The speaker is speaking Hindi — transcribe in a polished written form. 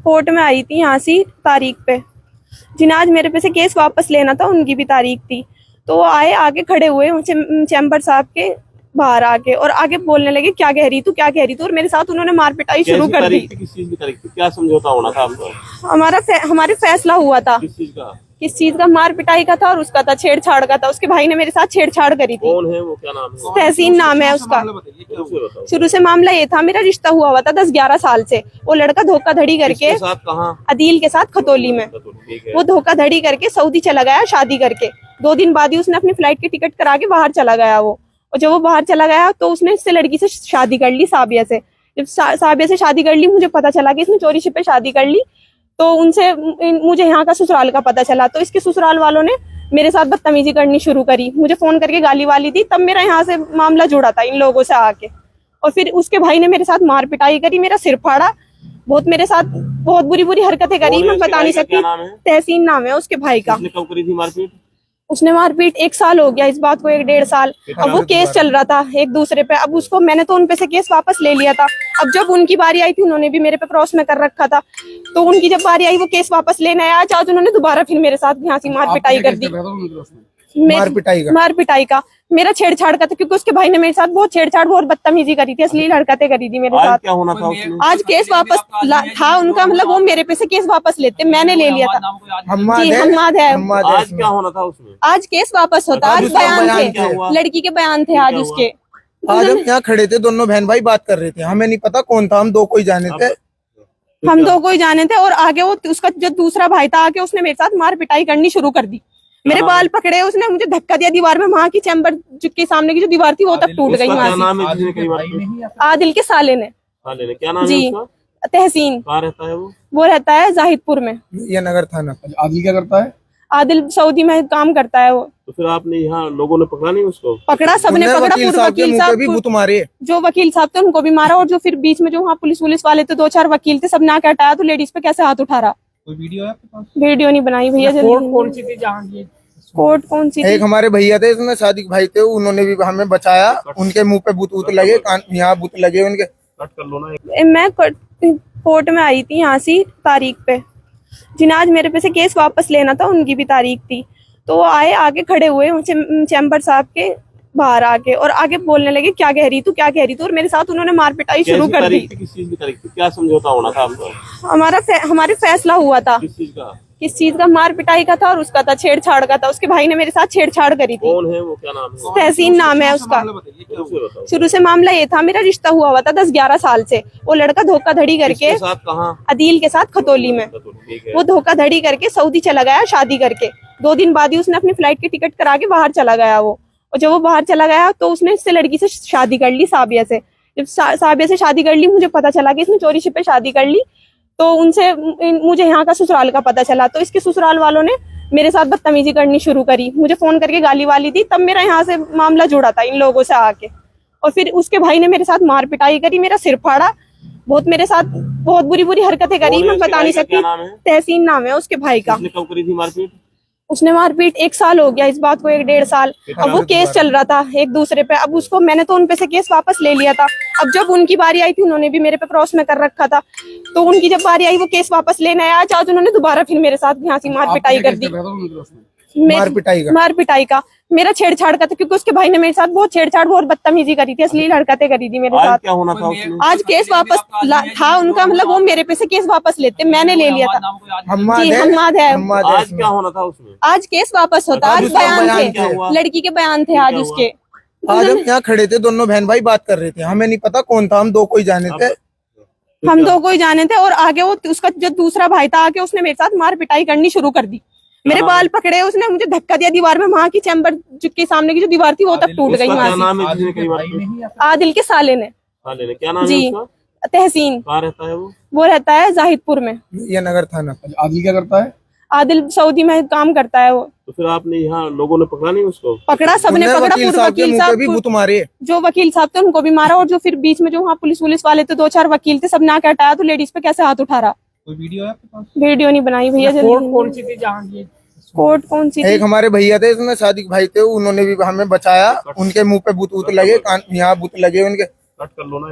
कोर्ट में आई थी यहाँ से तारीख पे, जिन्हें आज मेरे पे से केस वापस लेना था, उनकी भी तारीख थी। तो वो आए, आगे खड़े हुए चैम्बर साहब के बाहर आके, और आगे बोलने लगे क्या कह रही तू, क्या कह रही तू, और मेरे साथ उन्होंने मार पिटाई शुरू कर दी। किस चीज की तारीख थी? क्या समझौता होना था आपका? हमारे फैसला हुआ था। किस चीज का? मार पिटाई का था और उसका था छेड़छाड़ का था। उसके भाई ने मेरे साथ छेड़छाड़ करी थी। कौन है वो, क्या नाम है? तहसीन नाम है उसका। शुरू से मामला ये था, मेरा रिश्ता हुआ था 10-11 साल से। वो लड़का धोखाधड़ी करके अदील के साथ खतौली में, वो धोखाधड़ी करके सऊदी चला गया शादी करके। 2 दिन बाद ही उसने अपनी फ्लाइट की टिकट करा के बाहर चला गया वो। और जब वो बाहर चला गया तो उसने इससे लड़की से शादी कर ली, साबिया से। जब साबिया से शादी कर ली, मुझे पता चला कि इसने चोरी छिपे शादी कर ली। तो उनसे मुझे यहाँ का ससुराल का पता चला, तो इसके ससुराल वालों ने मेरे साथ बदतमीजी करनी शुरू करी, मुझे फोन करके गाली वाली दी। तब मेरा यहाँ से मामला जुड़ा था इन लोगों से आके। और फिर उसके भाई ने मेरे साथ मार पिटाई करी, मेरा सिर फाड़ा, बहुत मेरे साथ बहुत बुरी बुरी हरकतें करी। मैं बता नहीं सकती। तहसीन नाम है उसके भाई का। कब करी थी मारपीट? उसने मारपीट 1 साल हो गया इस बात को, 1-1.5 साल। अब वो केस चल रहा था एक दूसरे पे। अब उसको मैंने तो उनपे से केस वापस ले लिया था। अब जब उनकी बारी आई थी, उन्होंने भी मेरे पे क्रॉस में कर रखा था। तो उनकी जब बारी आई, वो केस वापस लेने आया। आज उन्होंने दोबारा फिर मेरे साथ यहाँ से मार पिटाई कर दी। मार पिटाई का, मेरा छेड़छाड़ का था, क्योंकि उसके भाई ने मेरे साथ बहुत छेड़छाड़ और बदतमीजी करी थी, अश्लील हरकतें करी थी मेरे साथ। क्या होना था उसमें? आज केस वापस था उनका, मतलब वो मेरे पे से केस वापस लेते, मैंने ले लिया था। जी हम्माद है। आज क्या होना था उसमें? आज केस वापस होता। आज बयान थे, लड़की के बयान थे आज उसके। आज हम यहाँ खड़े थे, दोनों बहन भाई बात कर रहे थे, हमें नहीं पता कौन था, हम 2 को ही जाने थे। हम 2 को ही जाने थे। और आगे वो उसका जो दूसरा भाई था, आके उसने मेरे साथ मार पिटाई करनी शुरू कर दी। मेरे बाल पकड़े, उसने मुझे धक्का दिया दीवार में। वहाँ की चैम्बर के सामने की जो दीवार थी वो तक टूट गई वहाँ से। आदिल के साले ने। क्या नाम जी है? तहसीन। कहाँ रहता है वो? वो रहता है जाहिदपुर में, ये नगर थाना। आदिल क्या करता है? आदिल सऊदी में काम करता है वो। तो फिर आपने यहाँ लोगों ने पकड़ा नहीं उसको? पकड़ा, सबने पकड़ा। वकील साहब भी बुत मारे, जो वकील साहब थे उनको भी मारा। और जो फिर बीच में जो वहाँ पुलिस वाले थे, 2-4 वकील थे, सब ना क्या हटाया। तो लेडीज पे कैसे हाथ उठा रहा? कोई वीडियो है आपके पास? वीडियो नहीं बनाई भैया। कोर्ट कौन सी थी? एक हमारे भैया थे, इसमें शादी भाई थे, उन्होंने भी हमें बचाया। उनके मुंह पे बूत लगे, यहाँ बूत लगे उनके। मैं कोर्ट में आई थी यहाँ से तारीख पे, जिन्हें आज मेरे पे से केस वापस लेना था, उनकी भी तारीख थी। तो वो आए, आगे खड़े हुए चैम्बर साहब के बाहर आके, और आगे बोलने लगे क्या कह रही तू, क्या कह रही तू, और मेरे साथ उन्होंने मार पिटाई शुरू कर दी। किस चीज की तारीख थी? क्या समझौता होना था आपका? हमारे फैसला हुआ था। किस चीज का? मार पिटाई का था और उसका था छेड़छाड़ का था। उसके भाई ने मेरे साथ छेड़छाड़ करी थी। कौन है वो, क्या नाम है? तहसीन नाम है उसका। शुरू से मामला ये था, मेरा रिश्ता हुआ था 10-11 साल से। वो लड़का धोखाधड़ी करके अदील के साथ खतौली में, वो धोखाधड़ी करके सऊदी चला गया शादी करके। 2 दिन बाद ही उसने अपनी फ्लाइट की टिकट करा के बाहर चला गया वो। और जब वो बाहर चला गया तो उसने इससे लड़की से शादी कर ली, साबिया से। जब साबिया से शादी कर ली, मुझे पता चला कि इसने चोरी छिपे शादी कर ली। तो उनसे मुझे यहाँ का ससुराल का पता चला, तो इसके ससुराल वालों ने मेरे साथ बदतमीजी करनी शुरू करी, मुझे फोन करके गाली वाली दी। तब मेरा यहाँ से मामला जुड़ा था इन लोगों से आके। और फिर उसके भाई ने मेरे साथ मार पिटाई करी, मेरा सिर फाड़ा, बहुत मेरे साथ बहुत बुरी बुरी हरकतें करी। मैं बता नहीं सकती। तहसीन नाम है उसके भाई का। कब करी थी मारपीट? उसने मारपीट 1 साल हो गया इस बात को, 1-1.5 साल। अब वो केस चल रहा था एक दूसरे पे। अब उसको मैंने तो उनपे से केस वापस ले लिया था। अब जब उनकी बारी आई थी, उन्होंने भी मेरे पे क्रॉस में कर रखा था। तो उनकी जब बारी आई, वो केस वापस लेने आया। आज उन्होंने दोबारा फिर मेरे साथ यहाँ से मार पिटाई कर दी। मार पिटाई का, मेरा छेड़छाड़ का था, क्योंकि उसके भाई ने मेरे साथ बहुत छेड़छाड़ और बदतमीजी करी थी, अश्लील हरकतें करी थी मेरे साथ। क्या होना था उसमें? आज केस वापस था उनका, मतलब वो मेरे पे से केस वापस लेते, मैंने ले लिया था। जी हम्माद है। आज क्या होना था उसमें? आज केस वापस होता। आज बयान थे, लड़की के बयान थे आज उसके। आज हम यहाँ खड़े थे, दोनों बहन भाई बात कर रहे थे, हमें नहीं पता कौन था, हम 2 को ही जाने थे। हम 2 को ही जाने थे। और आगे वो उसका जो दूसरा भाई था, आके उसने मेरे साथ मार पिटाई करनी शुरू कर दी। मेरे बाल पकड़े, उसने मुझे धक्का दिया दीवार में। वहाँ की चैम्बर के सामने की जो दीवार थी वो तक टूट गई वहाँ से। आदिल के साले ने। क्या नाम है जी तहसीन। कहाँ रहता है वो? वो रहता है जाहिदपुर में, ये नगर थाना। आदिल क्या करता है? आदिल सऊदी में काम करता है वो। तो फिर आपने यहाँ लोगों ने पकड़ा नहीं उसको? पकड़ा, सबने पकड़ा। वकील साहब भी बुत मारे, जो वकील साहब थे उनको भी मारा। और जो फिर बीच में जो वहाँ पुलिस वाले थे, 2-4 वकील थे, सब ना क्या हटाया। तो लेडीज पे कैसे हाथ उठा रहा? कोई वीडियो है आपके पास? वीडियो नहीं बनाई भैया। कोर्ट कौन सी थी? एक हमारे भैया थे, इसमें शादी भाई थे, उन्होंने भी हमें बचाया। उनके मुंह पे बूत लगे, यहाँ बूत लगे उनके।